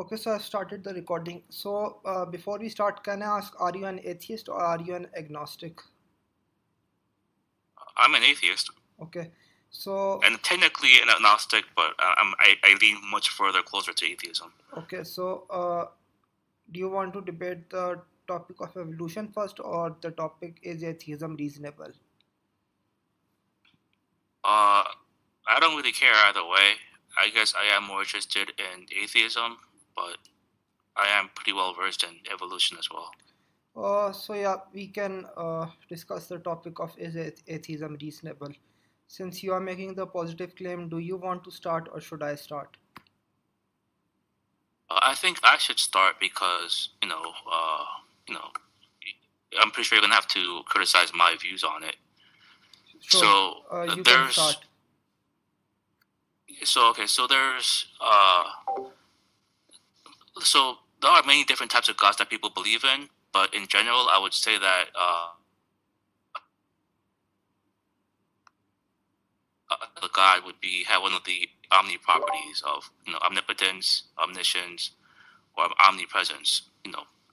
Okay, so I started the recording. So before we start, can I ask, are you an atheist or are you an agnostic? I'm an atheist, Okay, so and technically an agnostic, but I lean much further closer to atheism. do you want to debate the topic of evolution first, or the topic is atheism reasonable? Uh, I don't really care either way. I guess I am more interested in atheism, but I am pretty well versed in evolution as well. So yeah, we can discuss the topic of is atheism reasonable. Since you are making the positive claim, do you want to start or should I start? I think I should start because you know, I'm pretty sure you're gonna have to criticize my views on it. Sure, So you can there's start. so there's so there are many different types of gods that people believe in, but in general, I would say that the God would be have one of the omni properties of omnipotence, omniscience, or omnipresence.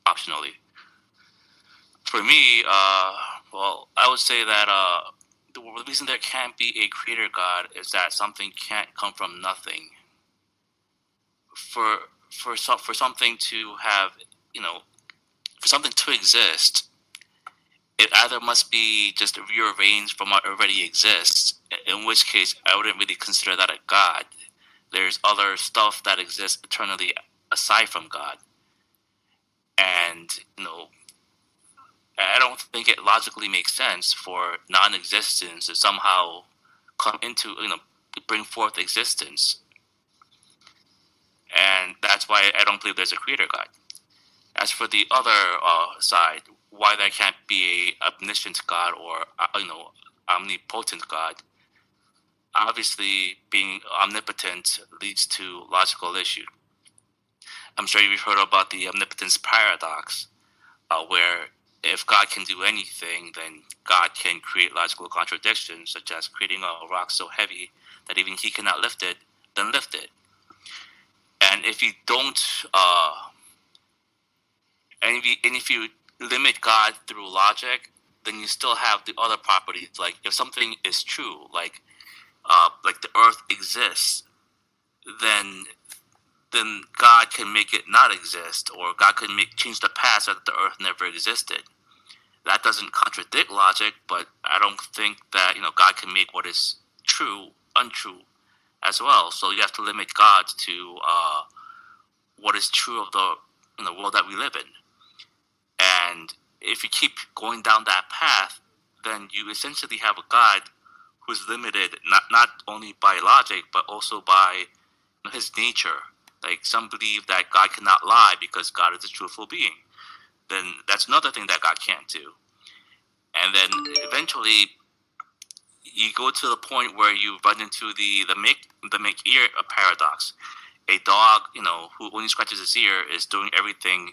Optionally. For me, I would say that the reason there can't be a creator God is that something can't come from nothing. For for something to have you know for something to exist, it either must be just rearranged from what already exists, in which case I wouldn't really consider that a god. There's other stuff that exists eternally aside from God, and I don't think it logically makes sense for non-existence to somehow come into bring forth existence, and that's why I don't believe there's a creator God. As for the other side, why there can't be a omniscient God or omnipotent God, obviously being omnipotent leads to logical issue. I'm sure you've heard about the omnipotence paradox, where if God can do anything, then God can create logical contradictions, such as creating a rock so heavy that even He cannot lift it, then lift it. And if you don't, and if you limit God through logic, then you still have the other properties. Like if something is true, like the Earth exists, then God can make it not exist, or God can change the past so that the Earth never existed. That doesn't contradict logic, but I don't think that God can make what is true untrue as well. So you have to limit God to what is true of the world that we live in. And if you keep going down that path, then you essentially have a God who's limited not only by logic but also by his nature. Like some believe that God cannot lie because God is a truthful being. Then that's another thing that God can't do. And then eventually you go to the point where you run into the make ear paradox. A dog, who when he scratches his ear is doing everything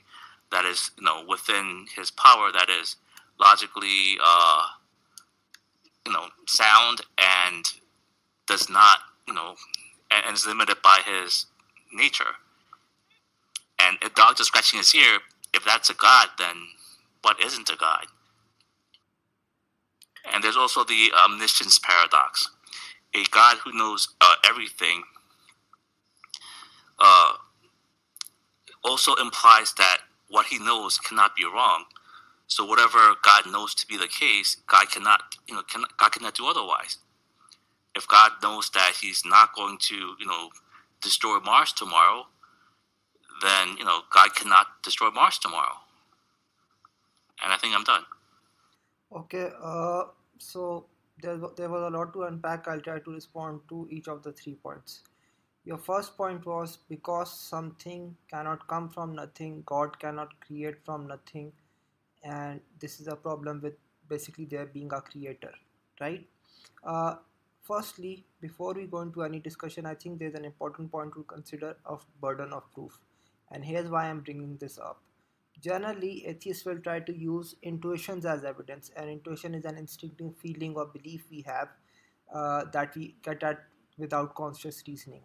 that is, within his power, that is logically, sound and does not, and is limited by his nature. And a dog just scratching his ear, if that's a god, then what isn't a god? And there's also the omniscience paradox. A god who knows everything uh, also implies that what he knows cannot be wrong. So whatever God knows to be the case, God cannot do otherwise. If God knows that He's not going to, destroy Mars tomorrow, then God cannot destroy Mars tomorrow. And I think I'm done. Okay, so there was a lot to unpack. I'll try to respond to each of the 3 points. Your first point was because something cannot come from nothing, God cannot create from nothing, and this is a problem with basically there being a creator, right? Uh, Firstly, before we go into any discussion, I think there's an important point to consider of burden of proof, and here's why I'm bringing this up. Generally, atheists will try to use intuitions as evidence, and intuition is an instinctive feeling or belief we have that we get at without conscious reasoning.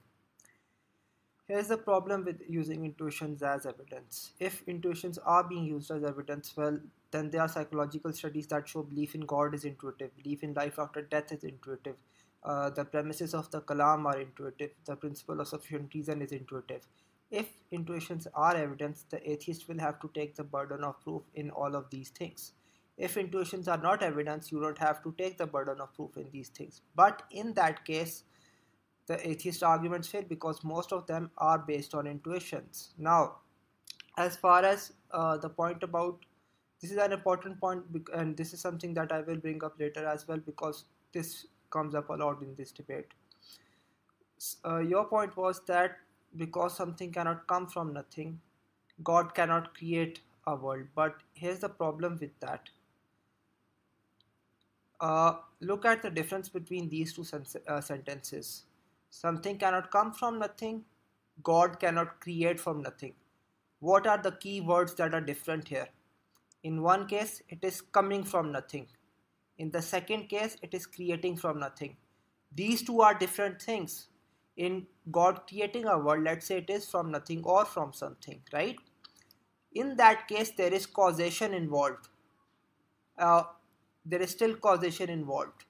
Here's the problem with using intuitions as evidence. If intuitions are being used as evidence, well, then there are psychological studies that show belief in God is intuitive, belief in life after death is intuitive, the premises of the Kalam are intuitive, the principle of sufficient reason is intuitive. If intuitions are evidence, the atheist will have to take the burden of proof in all of these things. If intuitions are not evidence, you don't have to take the burden of proof in these things. But in that case, the atheist arguments fail because most of them are based on intuitions. Now, as far as the point about this is an important point, and this is something that I will bring up later as well because this comes up a lot in this debate. Your point was that because something cannot come from nothing, God cannot create a world. But here's the problem with that. Look at the difference between these two sentences. Something cannot come from nothing. God cannot create from nothing. What are the key words that are different here? In one case, it is coming from nothing. In the second case, it is creating from nothing. These two are different things. In God creating a world, let's say it is from nothing or from something, right? In that case, there is causation involved. Uh, there is still causation involved.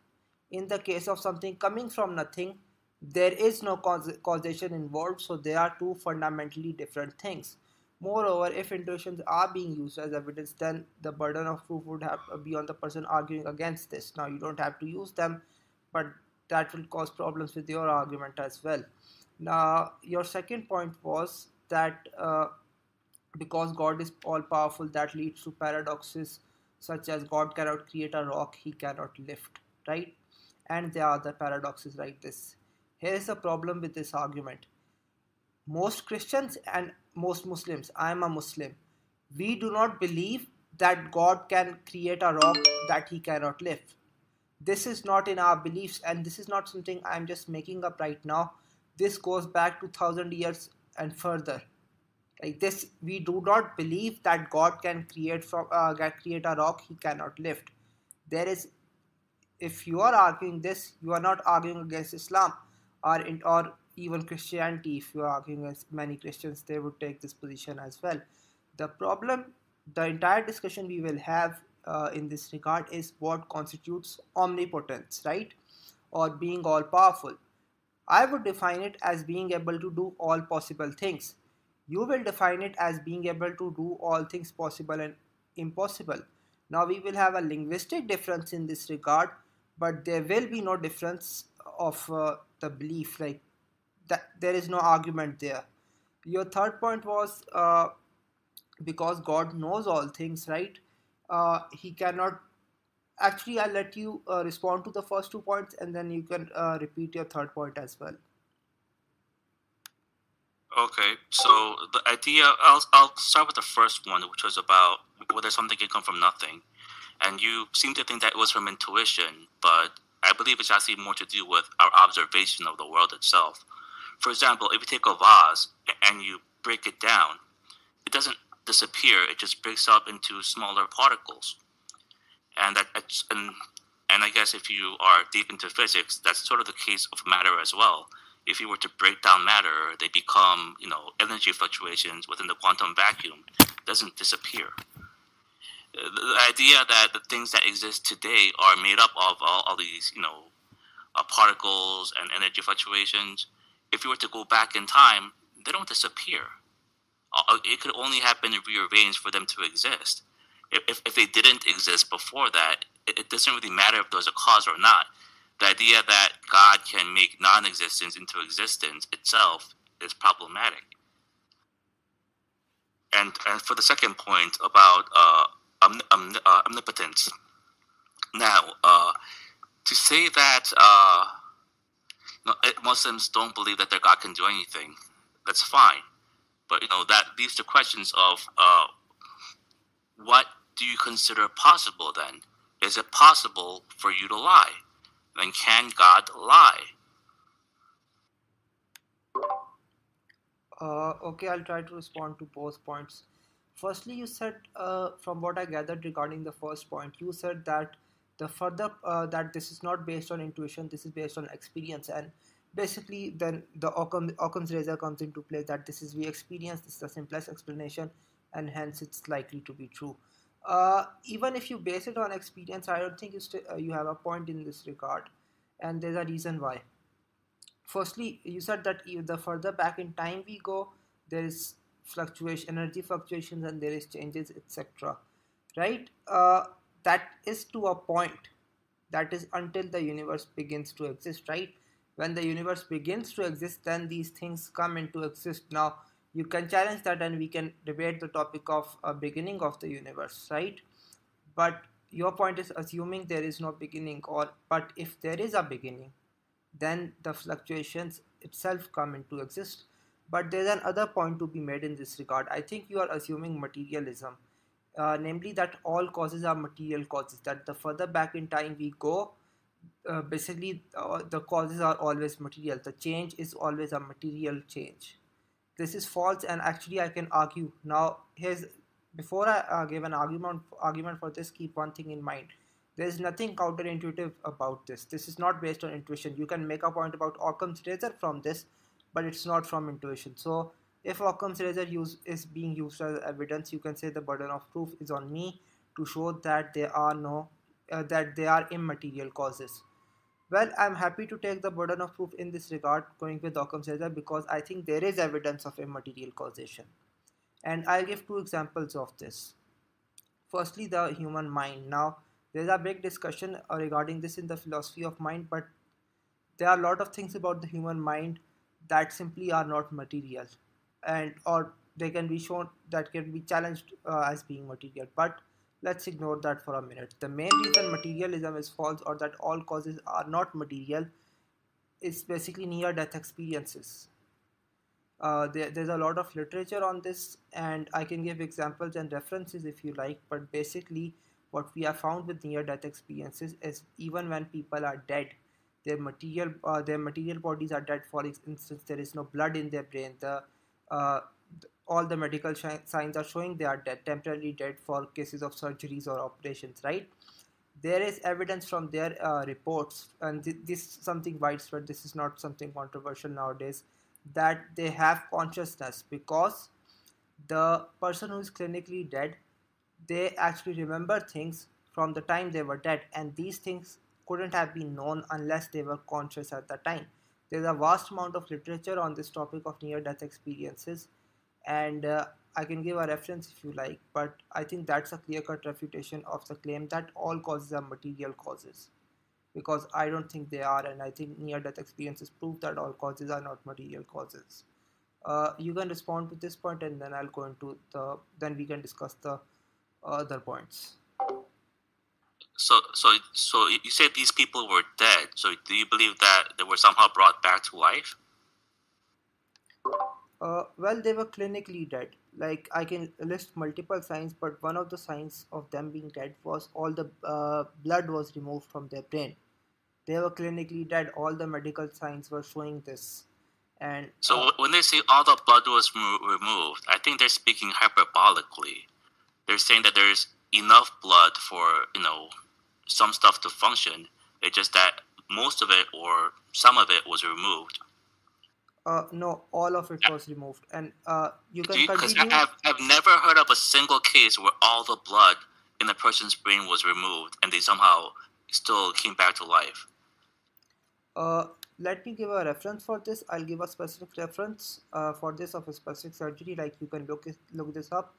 In the case of something coming from nothing, there is no causation involved, so they are two fundamentally different things. Moreover, if intuitions are being used as evidence, then the burden of proof would have to be on the person arguing against this. Now, you don't have to use them, but that will cause problems with your argument as well. Now, your second point was that because God is all powerful, that leads to paradoxes such as God cannot create a rock he cannot lift, right? And there are other paradoxes like this. Here is the problem with this argument. Most Christians and most Muslims, I am a Muslim, we do not believe that God can create a rock that he cannot lift. This is not in our beliefs, and this is not something I'm just making up right now. This goes back to 1,000 years and further. Like this, we do not believe that God can create a rock he cannot lift. There is, if you are arguing this, you are not arguing against Islam or even Christianity. If you are arguing against many Christians, they would take this position as well. The problem, the entire discussion we will have in this regard is what constitutes omnipotence, right? Or being all powerful. I would define it as being able to do all possible things. You will define it as being able to do all things possible and impossible. Now we will have a linguistic difference in this regard, but there will be no difference of the belief. Like that, there is no argument there. Your third point was because God knows all things, right? He cannot. Actually, I'll let you respond to the first 2 points, and then you can repeat your third point as well. Okay, so the idea, I'll start with the first one, which was about whether something can come from nothing. And you seem to think that it was from intuition, but I believe it's actually more to do with our observation of the world itself. For example, if you take a vase and you break it down, it doesn't disappear, it just breaks up into smaller particles. And and I guess if you are deep into physics, that's sort of the case of matter as well. If you were to break down matter, they become, energy fluctuations within the quantum vacuum. It doesn't disappear. The idea that the things that exist today are made up of all these, particles and energy fluctuations. If you were to go back in time, they don't disappear. It could only happen in rearranged for them to exist. If they didn't exist before that, it doesn't really matter if there's a cause or not. The idea that God can make non-existence into existence itself is problematic. And for the second point about omnipotence, now to say that Muslims don't believe that their God can do anything, that's fine. But that leaves the questions of what do you consider possible then? Is it possible for you to lie? Then can God lie? Okay, I'll try to respond to both points. Firstly, you said, from what I gathered regarding the first point, you said that that this is not based on intuition, this is based on experience, and Basically, then the Occam's razor comes into play, that this is we experience, this is the simplest explanation, and hence it's likely to be true. Even if you base it on experience, I don't think you have a point in this regard, and there's a reason why. Firstly, you said that the further back in time we go, there is fluctuation, energy fluctuations, and there is changes, etc. Right? That is to a point. That is until the universe begins to exist, right? When the universe begins to exist, then these things come into exist. Now, you can challenge that, and we can debate the topic of a beginning of the universe, right? But your point is assuming there is no beginning, or but if there is a beginning, then the fluctuations itself come into exist. But there's another point to be made in this regard. I think you are assuming materialism, namely that all causes are material causes, that the further back in time we go, basically the causes are always material, the change is always a material change. This is false, and actually I can argue now. Here's Before I give an argument for this, keep one thing in mind. There is nothing counterintuitive about this. This is not based on intuition. You can make a point about Occam's razor from this, but it's not from intuition. So if Occam's razor is being used as evidence, you can say the burden of proof is on me to show that there are no that they are immaterial causes. Well, I'm happy to take the burden of proof in this regard, going with Occam's razor, because I think there is evidence of immaterial causation. And I'll give two examples of this. Firstly, the human mind. Now, there's a big discussion regarding this in the philosophy of mind, but there are a lot of things about the human mind that simply are not material, and or they can be shown that can be challenged as being material. But let's ignore that for a minute. The main reason materialism is false, or that all causes are not material, is basically near death experiences. There's a lot of literature on this, and I can give examples and references if you like. But basically, what we have found with near-death experiences is even when people are dead, their material bodies are dead. For instance, there is no blood in their brain. Uh, all the medical signs are showing they are dead, temporarily dead for cases of surgeries or operations. Right? There is evidence from their reports, and this is something widespread. This is not something controversial nowadays, that they have consciousness, because the person who is clinically dead, they actually remember things from the time they were dead, and these things couldn't have been known unless they were conscious at the time. There's a vast amount of literature on this topic of near death experiences, and I can give a reference if you like, but I think that's a clear cut refutation of the claim that all causes are material causes, because I don't think they are, and I think near death experiences prove that all causes are not material causes. You can respond to this point, and then I'll go into then we can discuss the other points. So you said these people were dead. So do you believe that they were somehow brought back to life? Well, they were clinically dead. Like, I can list multiple signs, but one of the signs of them being dead was all the blood was removed from their brain. They were clinically dead. All the medical signs were showing this. And so when they say all the blood was removed, I think they're speaking hyperbolically. They're saying that there's enough blood for some stuff to function. It's just that most of it or some of it was removed. No, all of it was removed, and you can Because continue. I've never heard of a single case where all the blood in a person's brain was removed and they somehow still came back to life. Let me give a reference for this. I'll give a specific reference for this of a specific surgery. Like, you can look this up.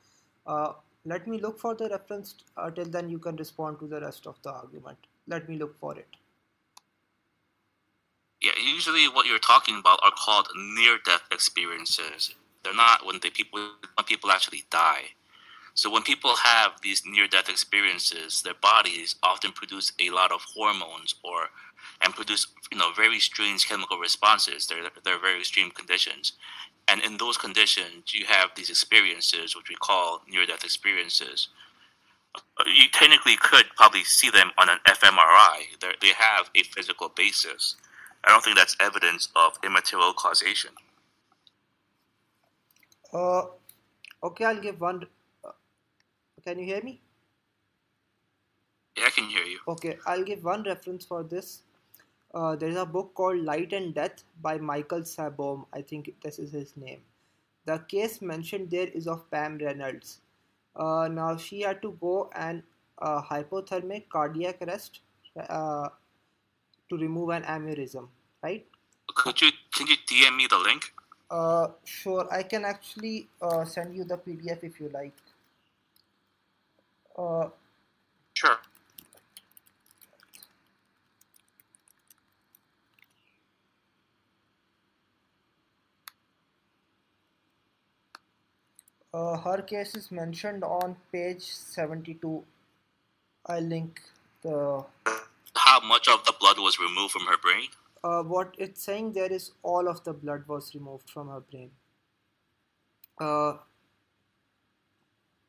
Let me look for the reference. Till then, you can respond to the rest of the argument. Let me look for it. Yeah, usually what you're talking about are called near-death experiences. They're not when people actually die. So when people have these near-death experiences, their bodies often produce a lot of hormones and produce very strange chemical responses. They're very extreme conditions, and in those conditions, you have these experiences which we call near-death experiences. You technically could probably see them on an fMRI. They have a physical basis. I don't think that's evidence of immaterial causation. Okay, I'll give one. Can you hear me? Yeah, I can hear you. Okay, I'll give one reference for this. There is a book called Light and Death by Michael Sabom. I think this is his name. The case mentioned there is of Pam Reynolds. Now she had to go and hypothermic cardiac arrest to remove an aneurysm, right? Can you DM me the link? Sure, I can actually send you the PDF if you like. Sure. Her case is mentioned on page 72. I link the. How much of the blood was removed from her brain? What it's saying there is all of the blood was removed from her brain.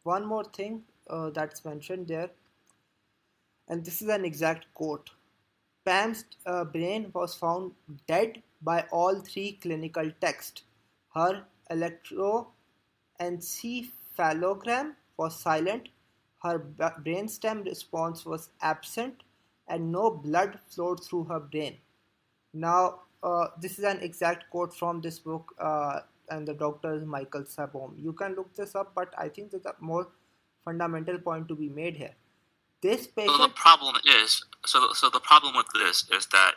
One more thing that's mentioned there, and this is an exact quote. Pam's brain was found dead by all three clinical tests. Her electroencephalogram was silent, her brainstem response was absent, and no blood flowed through her brain. Now, this is an exact quote from this book, and the doctor is Michael Sabom. You can look this up, but I think there's a more fundamental point to be made here. This patient. So the problem is, so the problem with this is that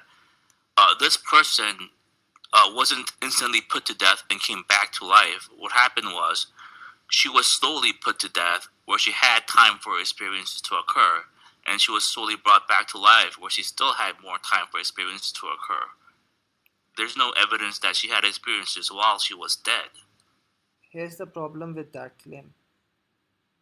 this person wasn't instantly put to death and came back to life. What happened was she was slowly put to death, where she had time for experiences to occur, and she was slowly brought back to life, where she still had more time for experiences to occur. There's no evidence that she had experiences while she was dead. Here's the problem with that claim.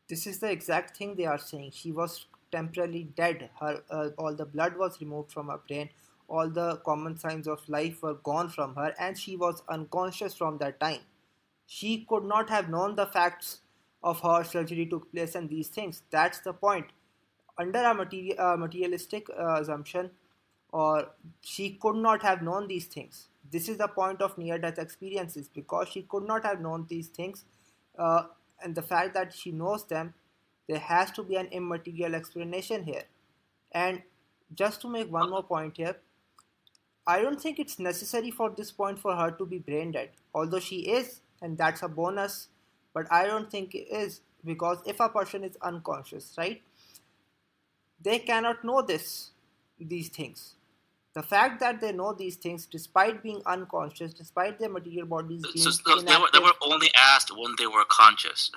This is the exact thing they are saying. She was temporarily dead. Her all the blood was removed from her brain. All the common signs of life were gone from her, and she was unconscious from that time. She could not have known the facts of how surgery took place and these things. That's the point. Under a materialistic assumption, or she could not have known these things. This is the point of near-death experiences, because she could not have known these things, and the fact that she knows them, there has to be an immaterial explanation here. And just to make one more point here, I don't think it's necessary for this point for her to be brain dead, although she is, and that's a bonus, but I don't think it is, because if a person is unconscious, right, they cannot know these things. The fact that they know these things despite being unconscious, despite their material bodies being inactive, they were only asked when they were conscious.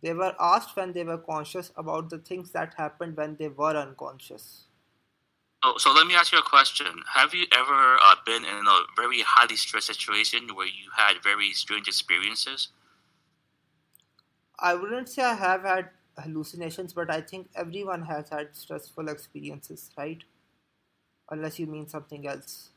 They were asked when they were conscious about the things that happened when they were unconscious. So let me ask you a question. Have you ever been in a very highly stressed situation where you had very strange experiences? I wouldn't say I have had hallucinations, but I think everyone has had stressful experiences, right? Unless you mean something else.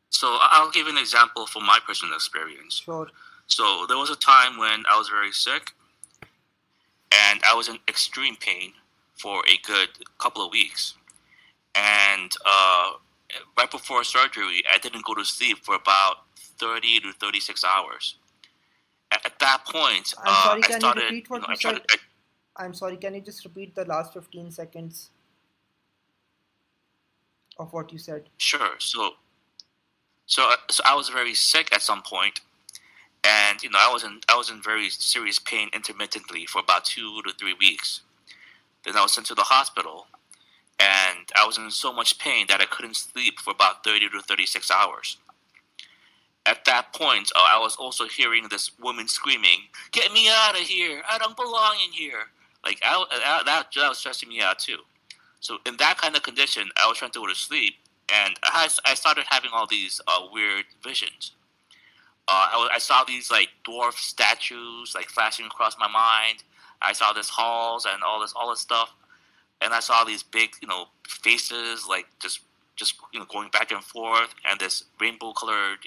So I'll give an example from my personal experience. Sure. So there was a time when I was very sick, and I was in extreme pain for a good couple of weeks. And right before surgery, I didn't go to sleep for about 30 to 36 hours. At that point, I'm sorry, I can started. you repeat what you said? I'm sorry, can you just repeat the last 15 seconds of what you said? Sure. So I was very sick at some point, and I was in very serious pain intermittently for about 2 to 3 weeks. Then I was sent to the hospital, and I was in so much pain that I couldn't sleep for about 30 to 36 hours. At that point, I was also hearing this woman screaming, "Get me out of here! I don't belong in here!" Like that was stressing me out too. So in that kind of condition, I was trying to go to sleep, and I started having all these weird visions. I saw these like dwarf statues like flashing across my mind. I saw these halls and all this stuff, and I saw these big faces like just going back and forth, and this rainbow colored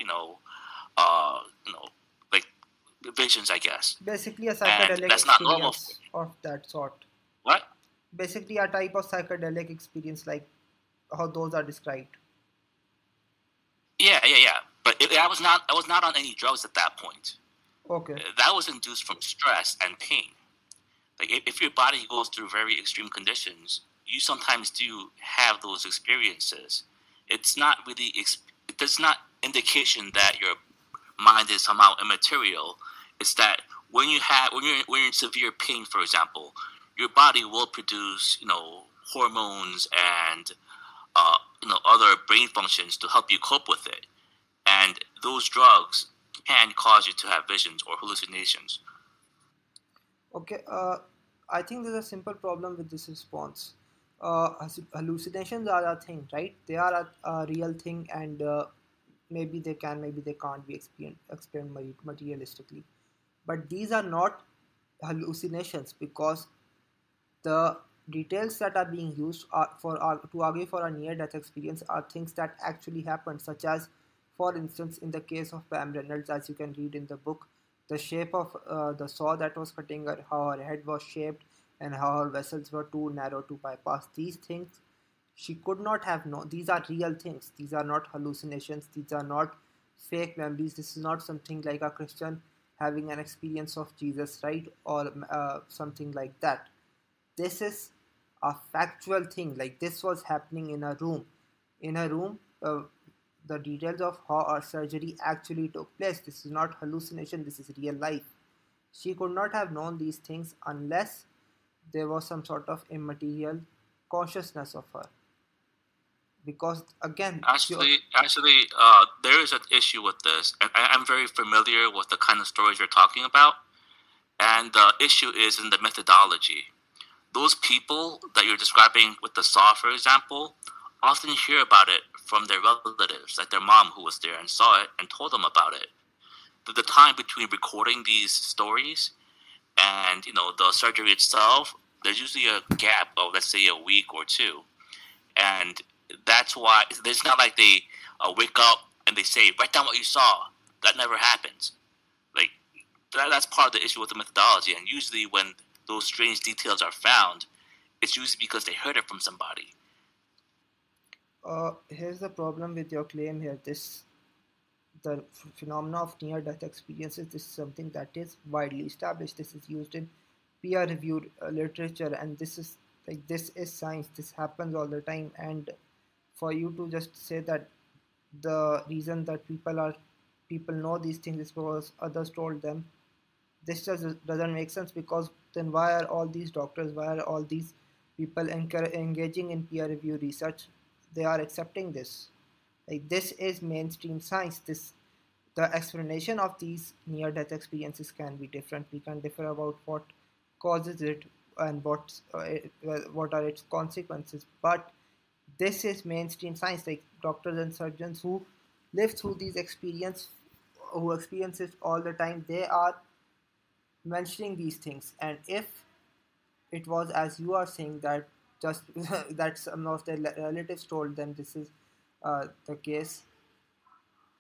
like visions, I guess. Basically a psychedelic that's not normal. Of that sort. What? Basically a type of psychedelic experience like how those are described. Yeah. But I was not on any drugs at that point. Okay. That was induced from stress and pain. Like if your body goes through very extreme conditions, you sometimes do have those experiences. It's not really. It's not indication that your mind is somehow immaterial. It's that when you're in severe pain, for example, your body will produce hormones and other brain functions to help you cope with it, and those drugs can cause you to have visions or hallucinations. Okay, I think there's a simple problem with this response. Hallucinations are a thing, right? They are a real thing, and maybe they can, maybe they can't be explained materialistically. But these are not hallucinations because the details that are being used to argue for a near-death experience are things that actually happened, such as, for instance, in the case of Pam Reynolds, as you can read in the book, the shape of the saw that was cutting her, how her head was shaped, and how her vessels were too narrow to bypass. These things she could not have known. These are real things. These are not hallucinations. These are not fake memories. This is not something like a Christian having an experience of Jesus, right? Or something like that. This is a factual thing. Like this was happening in a room. In a room, the details of how our surgery actually took place. This is not hallucination. This is real life. She could not have known these things unless there was some sort of immaterial consciousness of her. Because again, there is an issue with this, and I'm very familiar with the kind of stories you're talking about. And the issue is in the methodology. Those people that you're describing with the saw, for example, often hear about it from their relatives, like their mom who was there and saw it and told them about it. The time between recording these stories and the surgery itself, there's usually a gap of, let's say, a week or two, and that's why it's not like they wake up and they say, write down what you saw. That never happens. Like that's part of the issue with the methodology, and usually when those strange details are found, it's usually because they heard it from somebody. Here's the problem with your claim here. The phenomena of near-death experiences, this is something that is widely established. This is used in peer-reviewed literature, and this is science. This happens all the time, and for you to just say that the reason that people know these things is because others told them, this just doesn't make sense. Because then why are all these doctors, why are all these people engaging in peer-review research? They are accepting this. Like this is mainstream science. The explanation of these near-death experiences can be different. We can differ about what causes it and what are its consequences. But this is mainstream science. Like doctors and surgeons who live through these who experience it all the time, they are mentioning these things. And if it was as you are saying that just that some of their relatives told them this is the case,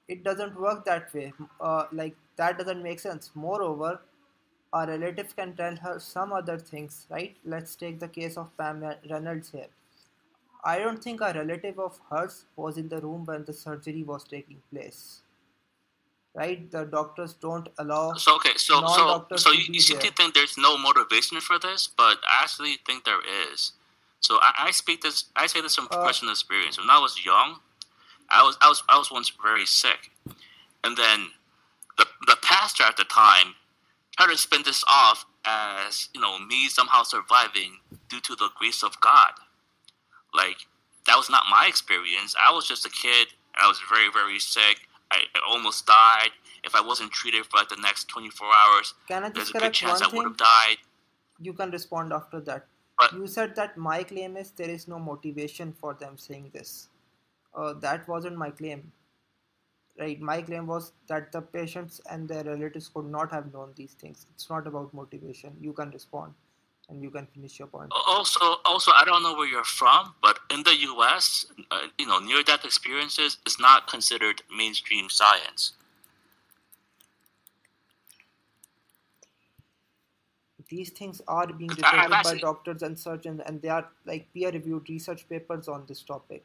it doesn't work that way. Like that doesn't make sense. Moreover, a relative can tell her some other things, right? Let's take the case of Pam Reynolds here. I don't think a relative of hers was in the room when the surgery was taking place, right? The doctors don't allow non-doctors to be you seem there. to think there's no motivation for this, but I actually think there is. So I say this from personal experience. When I was young, I was once very sick, and then the pastor at the time tried to spin this off as me somehow surviving due to the grace of God. Like that was not my experience. I was just a kid, and I was very, very sick. I almost died. If I wasn't treated for like the next 24 hours, Can I there's just a big correct chance one I would have thing? died. You can respond after that. But You said that my claim is there is no motivation for them saying this. That wasn't my claim, right? My claim was that the patients and their relatives could not have known these things. It's not about motivation. You can respond and you can finish your point. also, I don't know where you're from, but in the U.S., near-death experiences is not considered mainstream science. These things are being 'Cause I've reported by actually, doctors and surgeons, and they are like peer-reviewed research papers on this topic.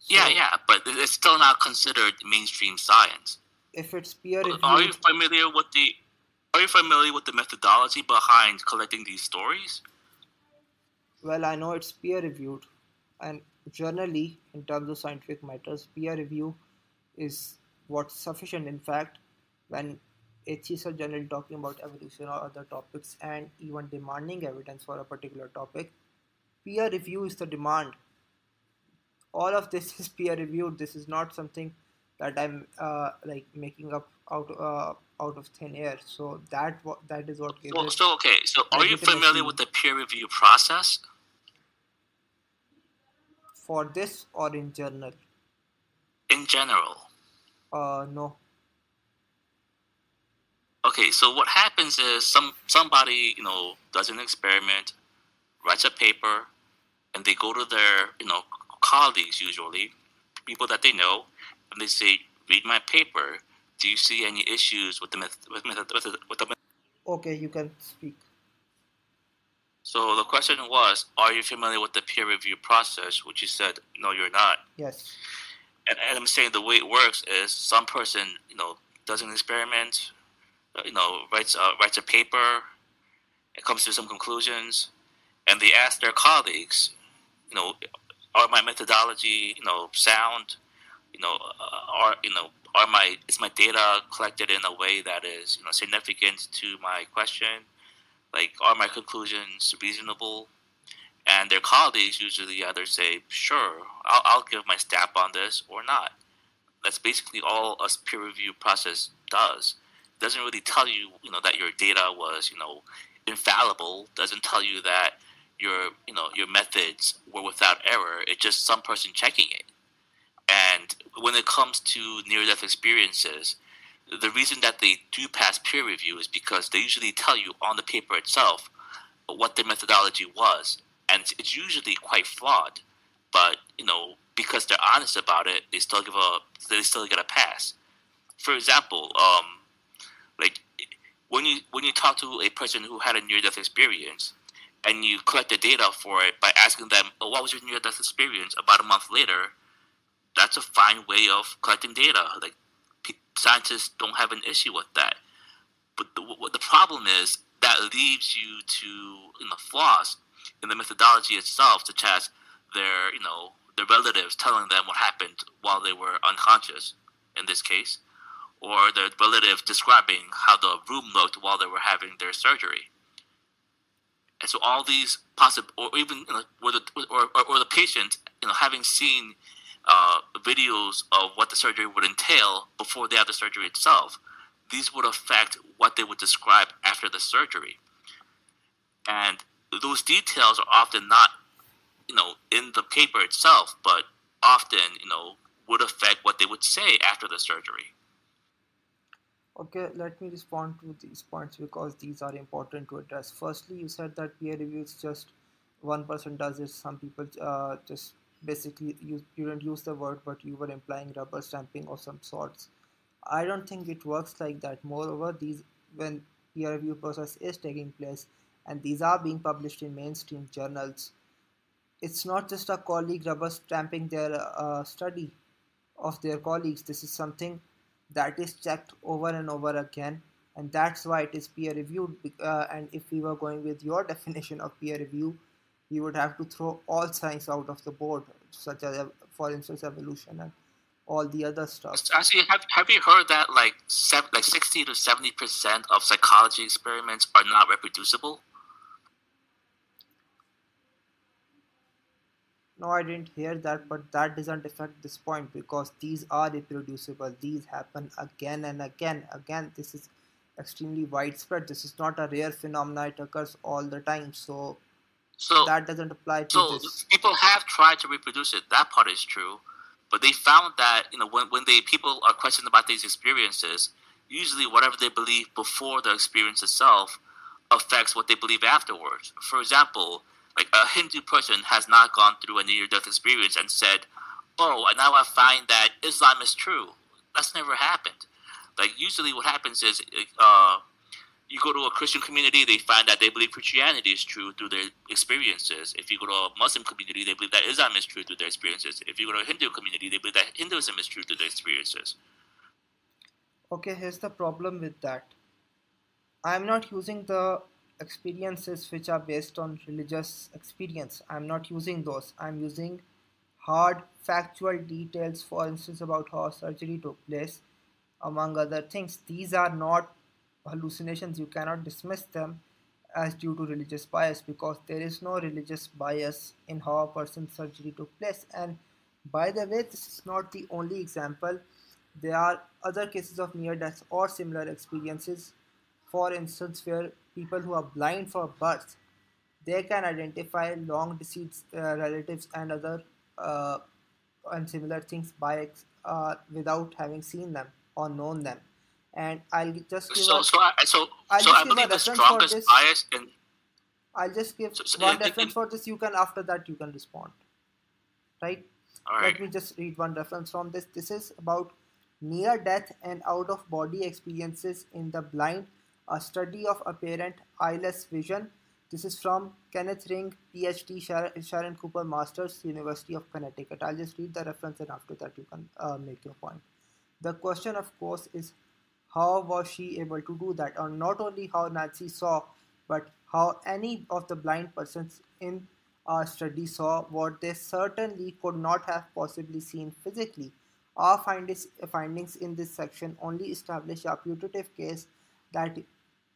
So yeah, but it's still not considered mainstream science. if it's Are you peer-reviewed, familiar with the methodology behind collecting these stories? Well, I know it's peer reviewed, and generally, in terms of scientific matters, peer review is what's sufficient. In fact, when atheists are generally talking about evolution or other topics and even demanding evidence for a particular topic, peer review is the demand. All of this is peer reviewed. This is not something that I'm like making up out of thin air. So that is what gives So, it so okay. So, are you familiar legitimacy with the peer review process? for this or in general. In general? No. Okay, so what happens is somebody does an experiment, writes a paper, and they go to their colleagues, usually people that they know, and they say, "Read my paper. Do you see any issues with the method?" Okay, you can speak. So the question was, are you familiar with the peer review process? Which you said, no, you're not. Yes. And I'm saying the way it works is some person does an experiment, writes a paper, it comes to some conclusions, and they ask their colleagues, you know, are my methodology, sound? Are my is my data collected in a way that is, significant to my question? Like, are my conclusions reasonable? And their colleagues usually either say, sure, I'll give my stamp on this, or not. That's basically all a peer review process does. It doesn't really tell you, that your data was, infallible. Doesn't tell you that your methods were without error. It's just some person checking it. And when it comes to near-death experiences, the reason that they do pass peer review is because they usually tell you on the paper itself what their methodology was, and it's usually quite flawed. But because they're honest about it, they still get a pass. For example, like when you talk to a person who had a near death experience, and you collect the data for it by asking them, "Oh, what was your near death experience?" About a month later, that's a fine way of collecting data. Like scientists don't have an issue with that. But what the problem is that leaves you to flaws in the methodology itself, such as their relatives telling them what happened while they were unconscious, in this case, or their relatives describing how the room looked while they were having their surgery. And so all these possible, or even or the patient, having seen videos of what the surgery would entail before they have the surgery itself, these would affect what they would describe after the surgery. And those details are often not, in the paper itself, but often, would affect what they would say after the surgery. Okay, let me respond to these points because these are important to address. Firstly, you said that peer review is just one person does it. Some people just basically you didn't use the word, but you were implying rubber stamping of some sorts. I don't think it works like that. Moreover, these when peer review process is taking place and these are being published in mainstream journals, it's not just a colleague rubber stamping their study of their colleagues. This is something that is checked over and over again, and that's why it is peer reviewed. And if we were going with your definition of peer review, we would have to throw all science out of the board, such as, for instance, evolution and all the other stuff. Actually, have you heard that like 60 to 70% of psychology experiments are not reproducible? No, I didn't hear that, but that doesn't affect this point because these are reproducible. These happen again and again. Again, this is extremely widespread. This is not a rare phenomenon. It occurs all the time. So So that doesn't apply to So this. people have tried to reproduce it. That part is true, but they found that when they people are questioned about these experiences, usually whatever they believe before the experience itself affects what they believe afterwards. For example, like a Hindu person has not gone through a near-death experience and said, "Oh, and now I find that Islam is true." That's never happened. Like usually, what happens is you go to a Christian community, they find that they believe Christianity is true through their experiences. If you go to a Muslim community, they believe that Islam is true through their experiences. If you go to a Hindu community, they believe that Hinduism is true through their experiences. Okay, here's the problem with that. I'm not using the experiences which are based on religious experience. I'm not using those. I'm using hard factual details, for instance, about how surgery took place, among other things. These are not hallucinations. You cannot dismiss them as due to religious bias, because there is no religious bias in how a person's surgery took place. And by the way, this is not the only example. There are other cases of near death or similar experiences, for instance, where people who are blind for birth, they can identify long deceased relatives and other uh, and similar things without having seen them or known them. And I'll So just I give a believe the reference for strongest this. bias in I'll just give in, one reference for this. You can, after that you can respond, right? all right. Let me just read one reference from this. This is about near death and out of body experiences in the blind, a study of apparent eyeless vision. This is from Kenneth Ring, PhD, Sharon Cooper, Masters, University of Connecticut. I'll just read the reference and after that you can make your point. The question, of course, is how was she able to do that? Or not only how Nancy saw, but how any of the blind persons in our study saw what they certainly could not have possibly seen physically. Our findings in this section only establish a putative case that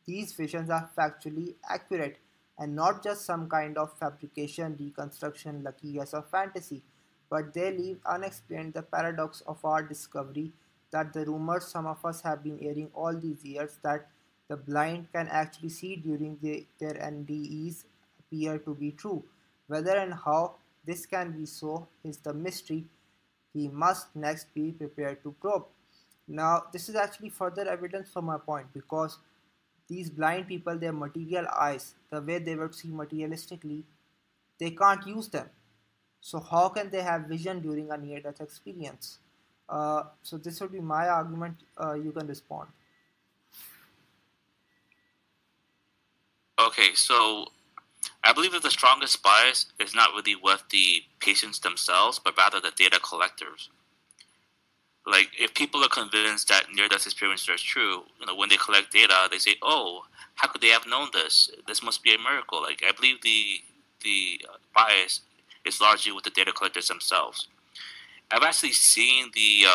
these visions are factually accurate and not just some kind of fabrication, reconstruction, lucky guess, or fantasy, but they leave unexplained the paradox of our discovery that the rumors some of us have been hearing all these years, that the blind can actually see during their NDEs, appear to be true. Whether and how this can be so is the mystery we must next be prepared to probe. Now, this is actually further evidence for my point, because these blind people, their material eyes, the way they would see materialistically, they can't use them. So how can they have vision during a near-death experience? So this would be my argument. You can respond. Okay, so I believe that the strongest bias is not really with the patients themselves, but rather the data collectors. Like, if people are convinced that near-death experiences are true, when they collect data, they say, "Oh, how could they have known this? This must be a miracle." Like, I believe the bias is largely with the data collectors themselves. I've actually seen the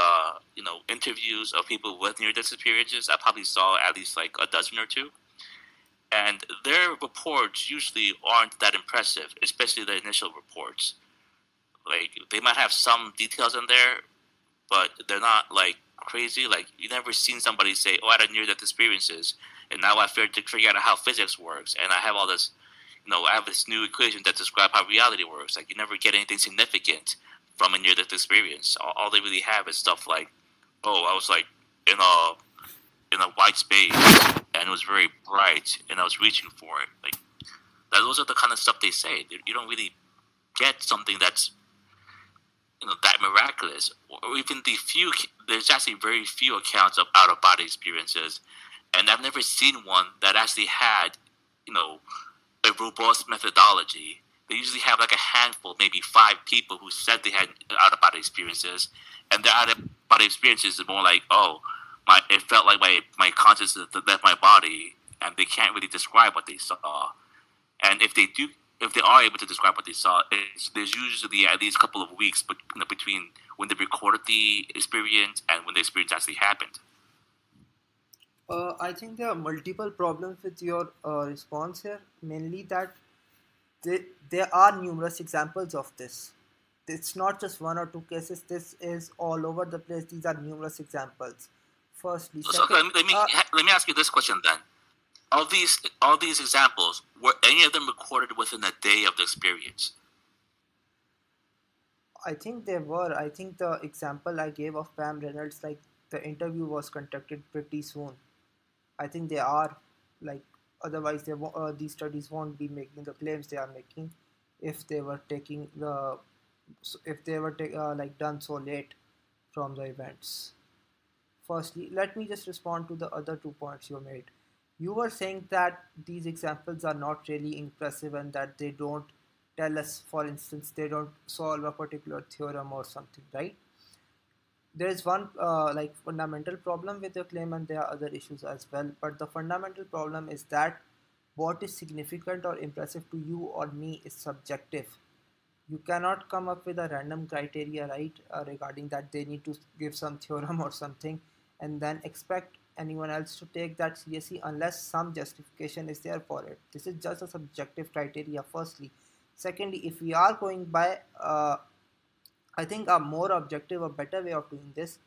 interviews of people with near-death experiences. I probably saw at least like a dozen or two, and their reports usually aren't that impressive, especially the initial reports. Like, they might have some details in there, but they're not like crazy. Like, you never seen somebody say, "Oh, I had near-death experiences, and now I figure out how physics works, and I have all this, I have this new equation that describe how reality works." Like, you never get anything significant from a near-death experience. All they really have is stuff like, "Oh, I was like in a white space, and it was very bright, and I was reaching for it." Like, those are the kind of stuff they say. You don't really get something that's that miraculous, or even there's actually very few accounts of out-of-body experiences, and I've never seen one that actually had a robust methodology. They usually have like a handful, maybe 5 people who said they had out-of-body experiences, and their out-of-body experiences is more like, "Oh, it felt like my consciousness left my body," and they can't really describe what they saw. And if they are able to describe what they saw, there's usually at least a couple of weeks between when they recorded the experience and when the experience actually happened. I think there are multiple problems with your response here. Mainly that there are numerous examples of this. It's not just one or two cases. This is all over the place. These are numerous examples. Firstly, So second, let me ask you this question then. All these examples, were any of them recorded within a day of the experience? I think there were. I think the example I gave of Pam Reynolds, like the interview was conducted pretty soon. I think they are, like, otherwise these studies won't be making the claims they are making if they were taking the if they were like done so late from the events. Firstly, let me just respond to the other 2 points you made. You were saying that these examples are not really impressive and that they don't tell us, for instance, they don't solve a particular theorem or something, right? There is one like fundamental problem with your claim, and there are other issues as well. But the fundamental problem is that what is significant or impressive to you or me is subjective. You cannot come up with a random criteria, right, regarding that they need to give some theorem or something and then expect anyone else to take that seriously unless some justification is there for it. This is just a subjective criteria, firstly. Secondly, if we are going by, I think a more objective, a better way of doing this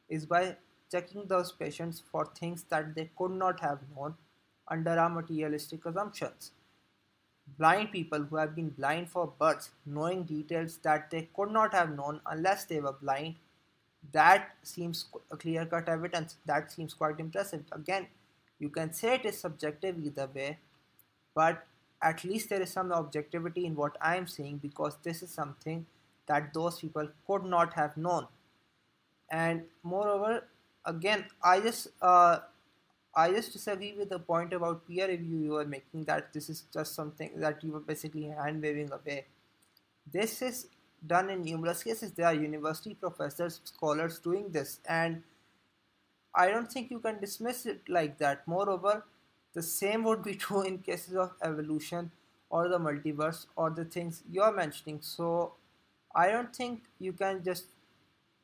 is by checking those patients for things that they could not have known under our materialistic assumptions. Blind people who have been blind for birth, knowing details that they could not have known unless they were blind, that seems a clear-cut evidence. That seems quite impressive. Again, you can say it is subjective either way, but at least there is some objectivity in what I am saying because this is something that those people could not have known. And moreover, again, I just disagree with the point about peer review you were making, that this is just something that you were basically hand waving away. This is done in numerous cases. There are university professors, scholars doing this, and I don't think you can dismiss it like that. Moreover, the same would be true in cases of evolution or the multiverse or the things you're mentioning. So I don't think you can just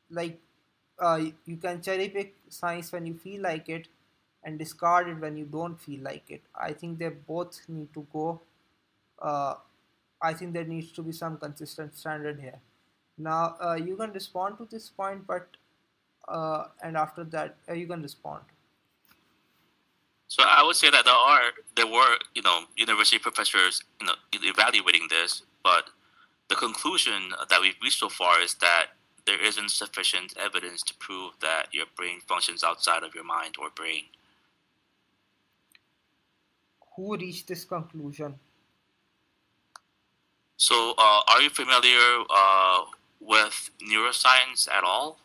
like you can cherry pick science when you feel like it and discard it when you don't feel like it. I think they both need to go. Uh, I think there needs to be some consistent standard here. Now you can respond to this point, but and after that you can respond. So I would say that there were university professors evaluating this, but the conclusion that we've reached so far is that there isn't sufficient evidence to prove that your brain functions outside of your mind or brain. Who reached this conclusion? So, are you familiar with neuroscience at all?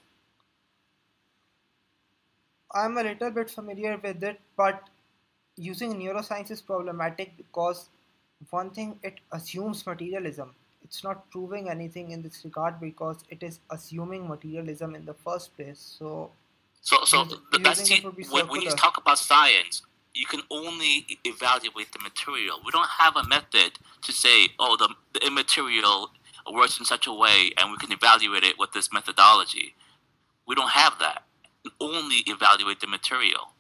I'm a little bit familiar with it, but using neuroscience is problematic because one thing, it assumes materialism. It's not proving anything in this regard because it is assuming materialism in the first place. So So that's using it would be when you circular. talk about science, you can only evaluate the material. We don't have a method to say, oh, the immaterial works in such a way, and we can evaluate it with this methodology. We don't have that. We only evaluate the material.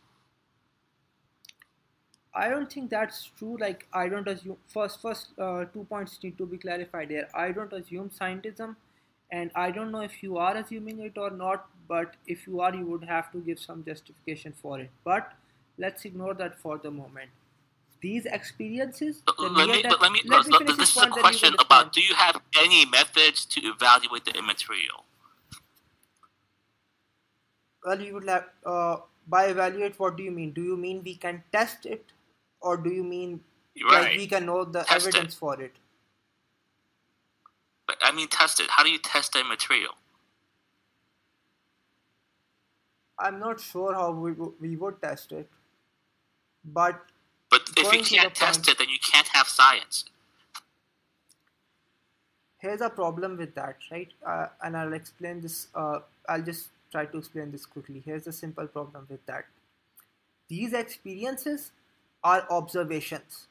I don't think that's true. Like, I don't assume. First, 2 points need to be clarified here. I don't assume scientism, and I don't know if you are assuming it or not. But if you are, you would have to give some justification for it. But let's ignore that for the moment. These experiences, the Let near me death. Let me finish this this is a point, then you can question respond. about: do you have any methods to evaluate the immaterial? Well, you would have by evaluate. What do you mean? Do you mean we can test it, or do you mean like Right. we can know the Test it. evidence for it? I mean, test it. How do you test the material? I'm not sure how we would test it, but But if you going to the can't test point, it, then you can't have science. here's a problem with that, right? And I'll explain this. I'll just try to explain this quickly. Here's a simple problem with that. These experiences are observations.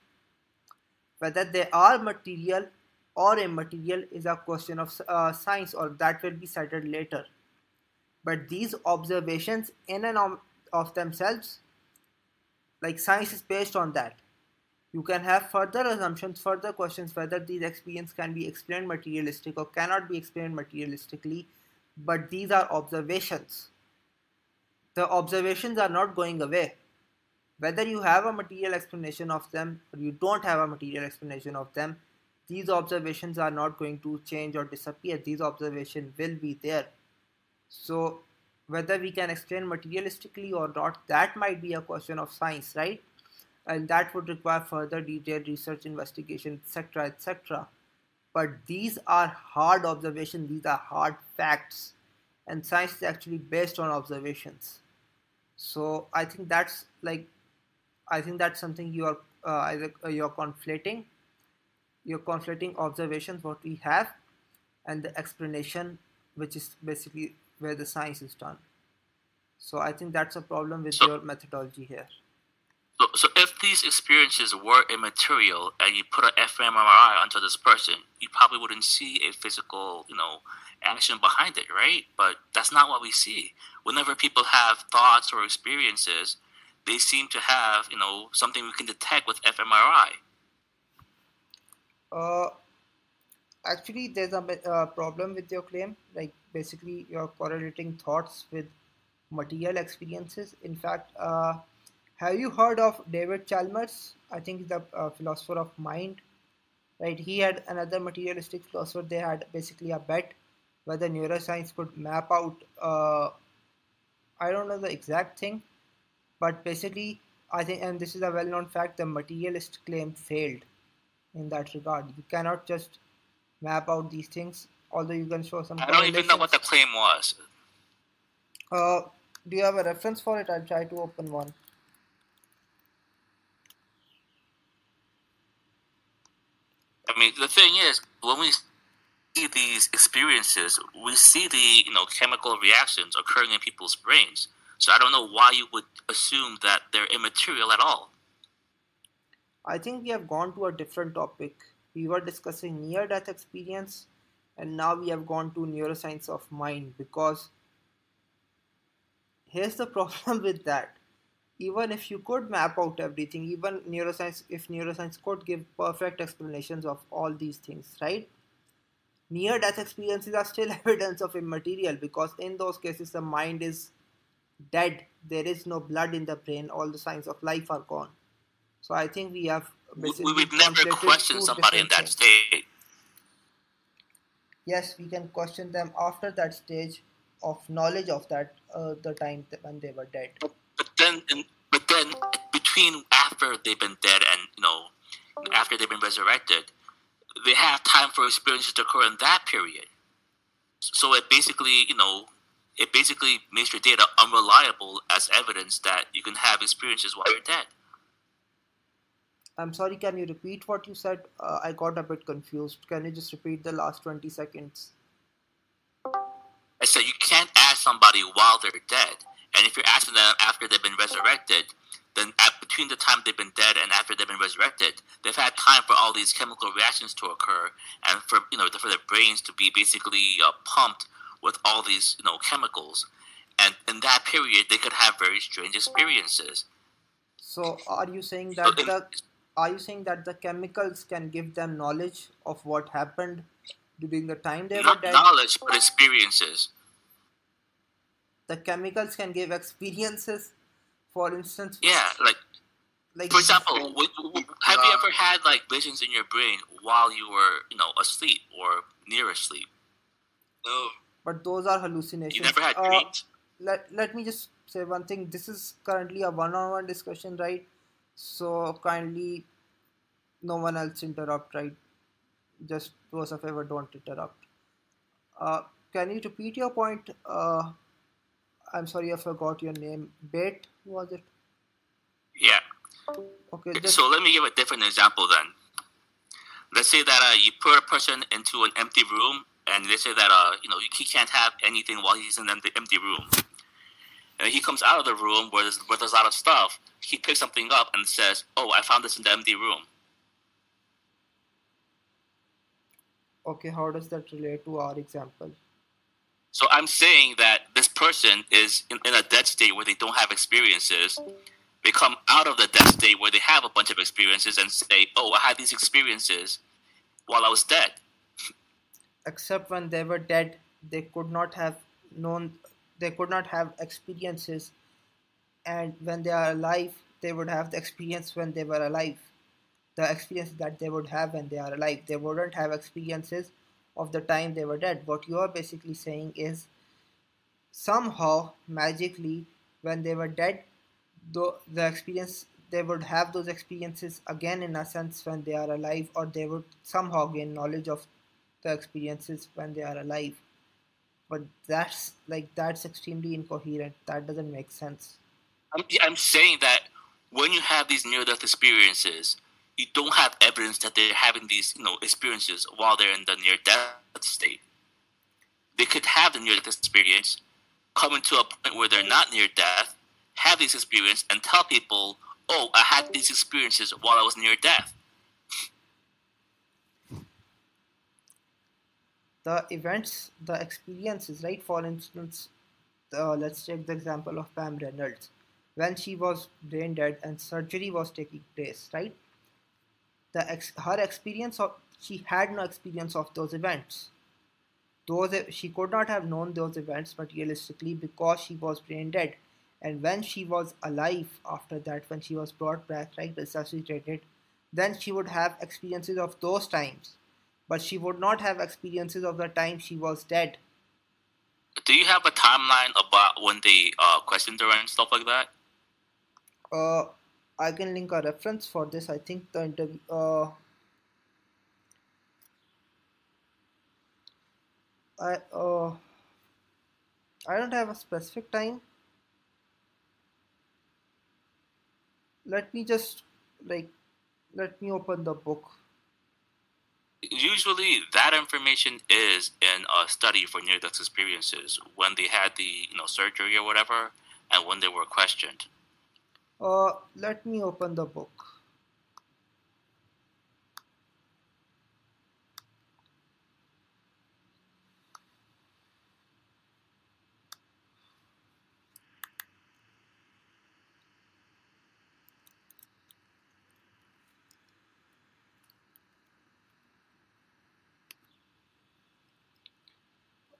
Whether they are material or immaterial is a question of science, or that will be settled later. But these observations, in and of themselves, like science is based on that. You can have further assumptions, further questions whether these experiences can be explained materialistic or cannot be explained materialistically, but these are observations. The observations are not going away. Whether you have a material explanation of them or you don't have a material explanation of them, these observations are not going to change or disappear. These observations will be there. So whether we can explain materialistically or not, that might be a question of science, right? And that would require further detailed research, investigation, etc., etc. But these are hard observations, these are hard facts, and science is actually based on observations. So I think that's something you are you're conflating. You're conflating observations, what we have, and the explanation, which is basically where the science is done. So I think that's a problem with So, your methodology here. So if these experiences were immaterial and you put an fMRI onto this person, you probably wouldn't see a physical, action behind it, right? But that's not what we see. Whenever people have thoughts or experiences, they seem to have, something we can detect with fMRI. Uh, Actually, there's a problem with your claim. Like, basically, you're correlating thoughts with material experiences. In fact, have you heard of David Chalmers? I think he's the philosopher of mind, right? He had another materialistic philosopher. They had basically a bet whether neuroscience could map out, I don't know the exact thing, but basically, I think, and this is a well-known fact, the materialist claim failed in that regard. You cannot just map out these things, although you can show some I don't even know what correlations. the claim was. Uh, do you have a reference for it? I'll try to open one. I mean, the thing is, when we see these experiences, we see the chemical reactions occurring in people's brains. So I don't know why you would assume that they're immaterial at all. I think we have gone to a different topic. We were discussing near-death experience, and now we have gone to neuroscience of mind, because here's the problem with that. Even if you could map out everything, even neuroscience, if neuroscience could give perfect explanations of all these things, right? Near death experiences are still evidence of immaterial, because in those cases the mind is dead. There is no blood in the brain. All the signs of life are gone. So I think we have We basically would never conflated question two somebody in different that things. state. Yes, we can question them after that stage of knowledge of that, the time when they were dead. But then between after they've been dead and after they've been resurrected, they have time for experiences to occur in that period. So it basically makes your data unreliable as evidence that you can have experiences while you're dead. I'm sorry, can you repeat what you said? I got a bit confused. Can you just repeat the last 20 seconds? I said you can't ask somebody while they're dead, and if you're asking them after they've been resurrected, then between the time they've been dead and after they've been resurrected, they've had time for all these chemical reactions to occur, and for their brains to be basically pumped with all these chemicals, and in that period they could have very strange experiences. So So in, are you saying that the chemicals can give them knowledge of what happened during the time they were not dead? knowledge but experiences. The chemicals can give experiences. For instance, Yeah, like like, for example, have you ever had like visions in your brain while you were asleep or near asleep? No. but those are You hallucinations. never had dreams? Let me just say one thing. This is currently a one-on-one discussion, right? So kindly, no one else interrupt, right? Just do us a favor, don't interrupt. Uh, can you repeat your point? I'm sorry, I forgot your name. Bait, was it? Yeah. Okay, So just let me give a different example then. Let's say that you put a person into an empty room, and they say that he can't have anything while he's in the empty room. And he comes out of the room where there's a lot of stuff. He picks something up and says, "Oh, I found this in the empty room." okay. How does that relate to our example? So I'm saying that this person is in a dead state where they don't have experiences. They come out of the dead state where they have a bunch of experiences and say, "Oh, I had these experiences while I was dead." Except when they were dead, they could not have known, they could not have experiences, and when they are alive, they would have the experience when they were alive. The experience that they would have when they are alive. They wouldn't have experiences of the time they were dead. What you are basically saying is somehow magically when they were dead, the experience, they would have those experiences again in a sense when they are alive, or they would somehow gain knowledge of the experiences when they are alive. But that's extremely incoherent. That doesn't make sense. I'm saying that when you have these near-death experiences, you don't have evidence that they're having these experiences while they're in the near-death state. They could have the near-death experience, come into a point where they're not near death, have this experience, and tell people, oh, I had these experiences while I was near death. The events, the experiences, right? For instance, let's take the example of Pam Reynolds. When she was brain dead and surgery was taking place, right? Her experience of, she had no experience of those events. Those, she could not have known those events materialistically because she was brain dead. And when she was alive after that, when she was brought back, right, resuscitated, then she would have experiences of those times. But she would not have experiences of the time she was dead. Do you have a timeline about when they questioned her and stuff like that? I can link a reference for this. I think the interview. I uh, I don't have a specific time. Let me just like let me open the book. Usually, that information is in a study for near-death experiences when they had the surgery or whatever, and when they were questioned. Let me open the book.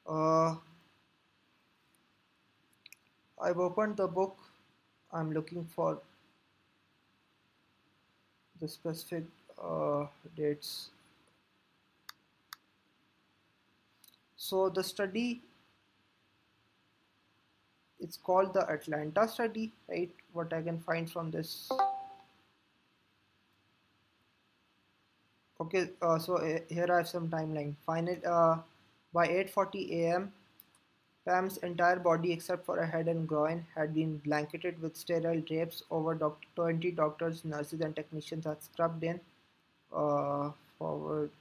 Uh, I've opened the book. I'm looking for the specific dates. So the study, it's called the Atlanta study, right? What I can find from this. Okay, so here I have some timeline. By 8:40 a.m., Pam's entire body, except for her head and groin, had been blanketed with sterile drapes. Over 20 doctors, nurses, and technicians had scrubbed in. Forward.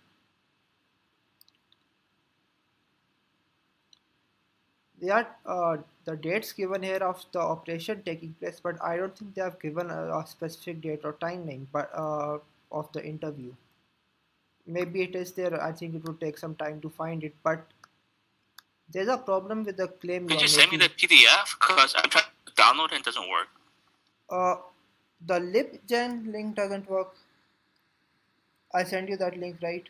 They are the dates given here of the operation taking place, but I don't think they have given a specific date or timeline. But of the interview, maybe it is there. I think it would take some time to find it, but there's a problem with the claim you Could are you send me the making. PDF? Because I'm trying to download it and it doesn't work. Uh, the libgen link doesn't work. I send you that link, right?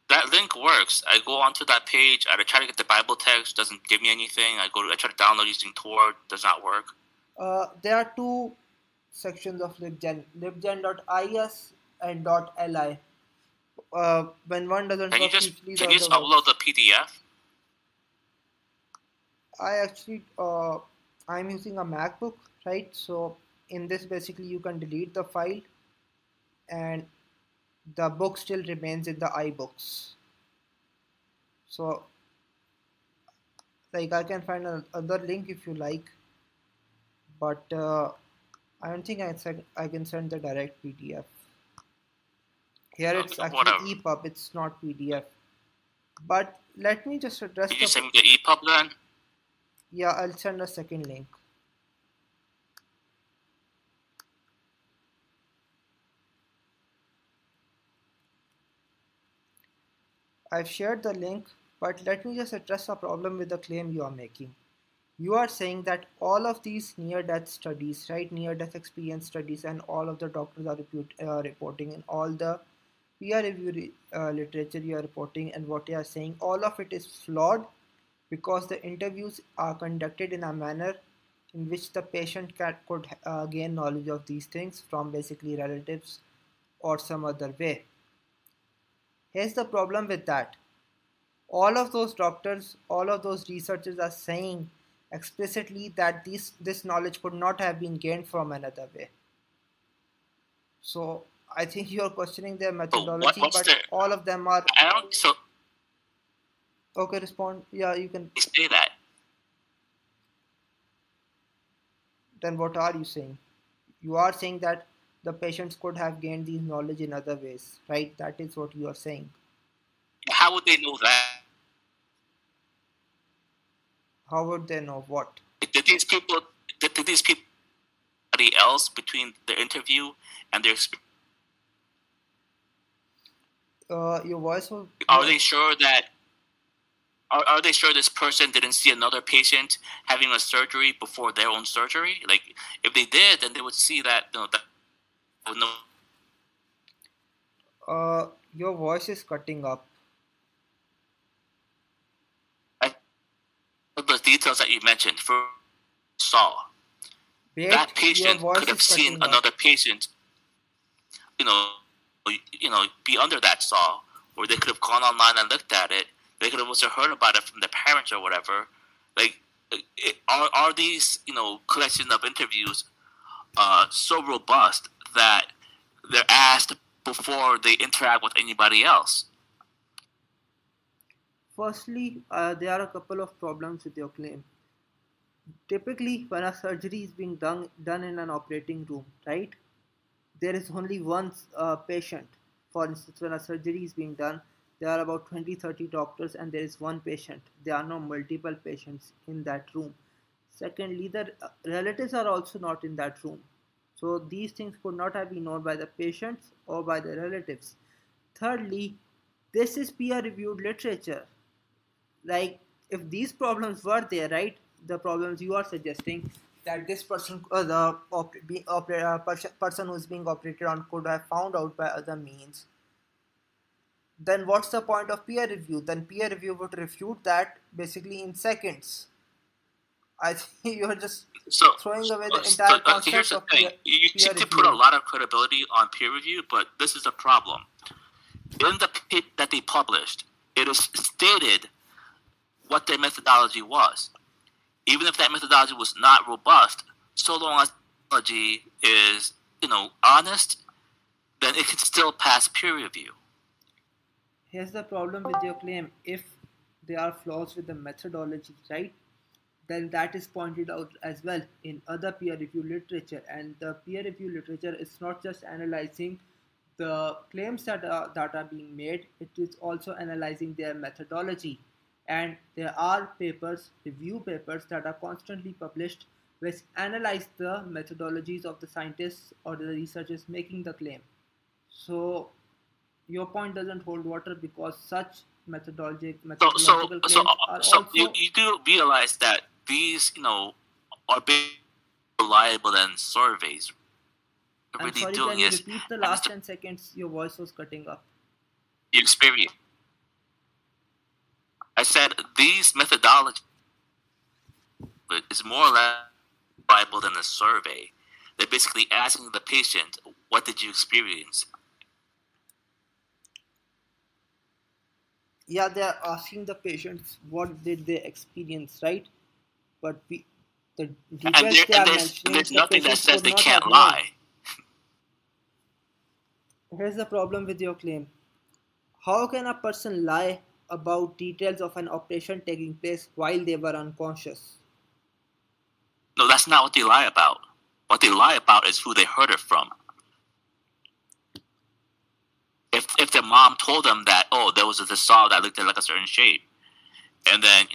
That link works. I go onto that page. I try to get the Bible text. Doesn't give me anything. I try to download using Tor. Does not work. There are two sections of libgen: libgen.is and .li. When one doesn't Can you work, just usually the can you other just upload works. the PDF? I actually, I'm using a MacBook, right? So in this, basically, you can delete the file, and the book still remains in the iBooks. So, like, I can find another link if you like, but I don't think I can send the direct PDF. Here it's Okay, actually whatever. EPUB, it's not PDF. But let me just address Can you the. send me the EPUB then? Yeah, I'll send a second link. I've shared the link, but let me just address a problem with the claim you are making. You are saying that all of these near-death studies, right, near-death experience studies, and all of the doctors are reporting, and all the peer-reviewed literature you are reporting, and what you are saying, all of it is flawed because the interviews are conducted in a manner in which the patient could gain knowledge of these things from basically relatives or some other way. Here's the problem with that. All of those doctors, all of those researchers are saying explicitly that this knowledge could not have been gained from another way. So I think you're questioning their So methodology, what's but the? all of them are I don't. So okay. Respond. Yeah, you can. they say that. Then what are you saying? You are saying that the patients could have gained these knowledge in other ways, right? That is what you are saying. How would they know that? How would they know what? Did these people? Did these people else between the interview and their experience? Your voice was. Are they sure that are they sure this person didn't see another patient having a surgery before their own surgery? Like, if they did, then they would see that, that no. Your voice is cutting up. The details that you mentioned for saw Wait, that patient could have is seen cutting up. another patient, you know, be under that saw, or they could have gone online and looked at it. They could have also heard about it from their parents or whatever. Like, are these collection of interviews so robust that they're asked before they interact with anybody else? Firstly, there are a couple of problems with your claim. Typically, when a surgery is being done in an operating room, right, there is only one patient. For instance, when a surgery is being done, there are about 20-30 doctors and there is one patient. There are no multiple patients in that room. Secondly, the relatives are also not in that room. So these things could not have been known by the patients or by the relatives. Thirdly, this is peer-reviewed literature. Like, if these problems were there, right, the problems you are suggesting, that this person, person who is being operated on could have found out by other means, then what's the point of peer review? Then peer review would refute that basically in seconds. I think you're just throwing away the entire concept here's the of thing. You peer seem to put a lot of credibility on peer review, but this is a problem. In the paper that they published, it is stated what their methodology was. Even if that methodology was not robust, so long as the methodology is, honest, then it can still pass peer review. Here's the problem with your claim. If there are flaws with the methodology, right, then that is pointed out as well in other peer review literature. And the peer review literature is not just analyzing the claims that are being made, it is also analyzing their methodology. And there are papers, review papers, that are constantly published which analyze the methodologies of the scientists or the researchers making the claim. So your point doesn't hold water because such methodological claims are also... You do realize that these, are being reliable than surveys. I'm sorry, can you repeat the last 10 seconds? Your voice was cutting up. The experience. I said these methodologies is more or less reliable than a survey. They're basically asking the patient, what did you experience? Yeah, they're asking the patients what did they experience, right? But the details they are mentioning, there's nothing that says they can't lie. lie. Here's the problem with your claim. How can a person lie about details of an operation taking place while they were unconscious? No, that's not what they lie about. What they lie about is who they heard it from. If their mom told them that, oh, there was a saw that looked like a certain shape, and then,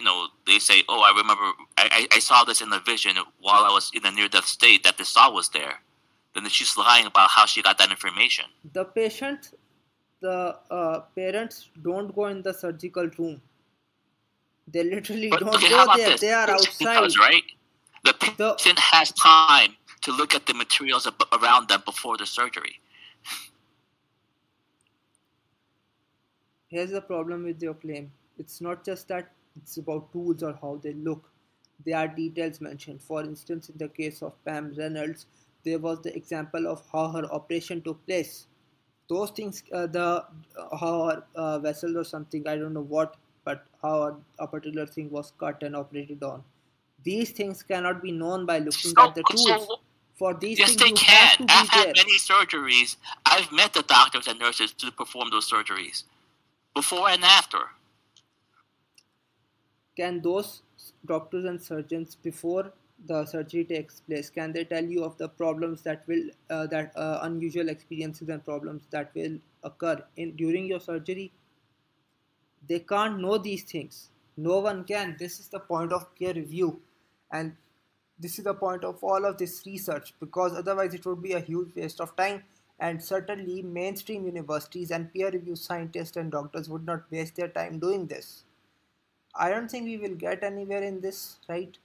they say, oh, I remember, I saw this in the vision while I was in a near-death state, that the saw was there, then she's lying about how she got that information. The parents don't go in the surgical room. They literally don't go there. They are outside. Does, right? The patient has time to look at the materials around them before the surgery. Here's the problem with your claim. It's not just that it's about tools or how they look. There are details mentioned. For instance, in the case of Pam Reynolds, there was the example of how her operation took place. Those things, how her vessel or something, I don't know what, but how a particular thing was cut and operated on. These things cannot be known by looking at the tools. For these yes, things, they you can. have to be I've had there. many surgeries. I've met the doctors and nurses to perform those surgeries, before and after. Can those doctors and surgeons, before the surgery takes place, can they tell you of the problems that will unusual experiences and problems that will occur during your surgery? They can't know these things. No one can. This is the point of peer review, and This is the point of all of this research, because otherwise it would be a huge waste of time, and certainly mainstream universities and peer-reviewed scientists and doctors would not waste their time doing this. I don't think we will get anywhere in this, right?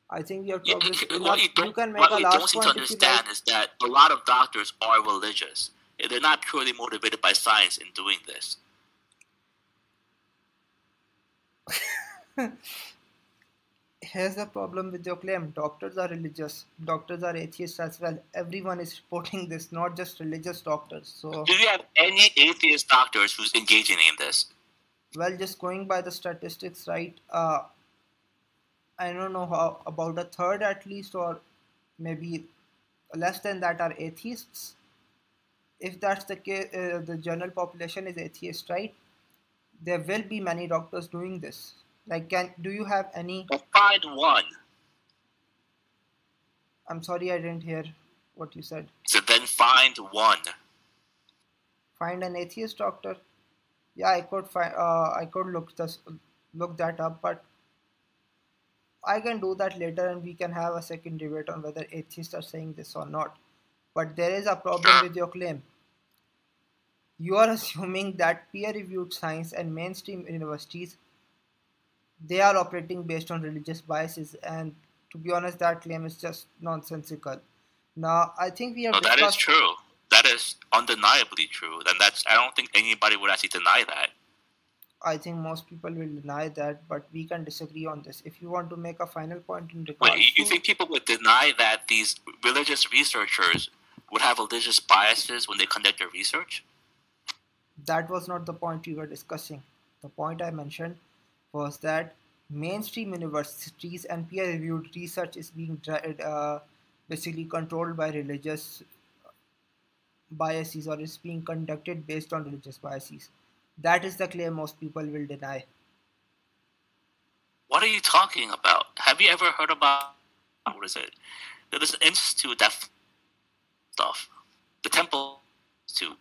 I think we have Yeah, progressed what enough. you You don't can make what a you don't last seem to point if you like. understand is that a lot of doctors are religious. They're not purely motivated by science in doing this. Here's the problem with your claim. Doctors are religious. Doctors are atheists as well. Everyone is reporting this, not just religious doctors. So, Do you have any atheist doctors who's engaging in this? well, just going by the statistics, right? I don't know how about a third at least, or maybe less than that are atheists. If that's the case, the general population is atheist, right? There will be many doctors doing this. Like, do you have any? Well, find one. I'm sorry, I didn't hear what you said. So then find one. Find an atheist doctor. Yeah, I could find. I could look that up, but I can do that later, and we can have a second debate on whether atheists are saying this or not. But there is a problem Sure. with your claim. You are assuming that peer-reviewed science and mainstream universities, they are operating based on religious biases, and to be honest, that claim is just nonsensical. Now, I think we have No, that is discussed. true. That is undeniably true. And I don't think anybody would actually deny that. I think most people will deny that, but we can disagree on this. If you want to make a final point in Wait, regards you to, think people would deny that these religious researchers would have religious biases when they conduct their research? that was not the point we were discussing. The point I mentioned was that mainstream universities and peer-reviewed research is being basically controlled by religious biases, or is being conducted based on religious biases. That is the claim most people will deny. What are you talking about? Have you ever heard about, what is it? There's an institute that stuff. The Temple Institute.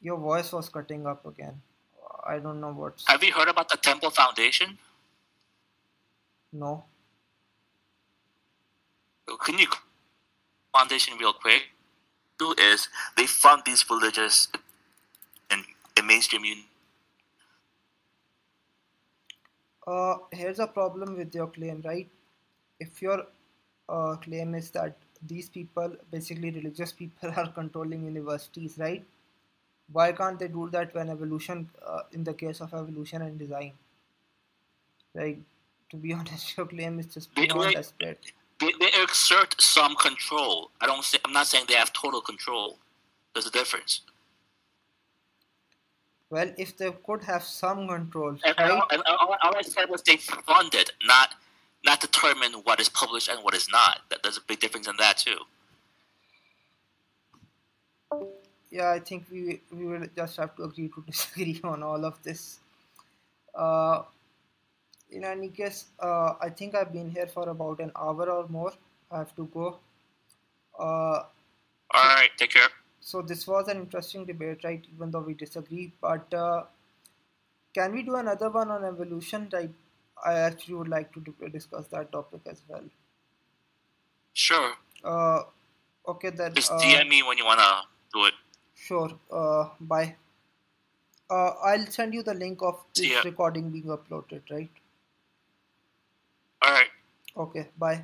Your voice was cutting up again. I don't know what's. Have you heard about the Temple Foundation? No. Can you foundation real quick? Do is they fund these religious and mainstream Here's a problem with your claim, right? If your claim is that these people, basically religious people, are controlling universities, right? Why can't they do that when evolution, in the case of evolution and design, right? To be honest, your claim is just they, beyond desperate. they exert some control. I'm not saying they have total control. There's a difference. Well, if they could have some control, And right? all I said was they fund it, not determine what is published and what is not. There's a big difference in that too. Yeah, I think we will just have to agree to disagree on all of this. Uh, in any case, I think I've been here for about an hour or more. I have to go. Uh, All right, take care. so this was an interesting debate, right? Even though we disagree, but can we do another one on evolution? Right? I actually would like to discuss that topic as well. Sure. Uh, okay then. Just DM me when you wanna do it. Sure. Bye. I'll send you the link of See this ya. recording being uploaded, right? All right. Okay, bye.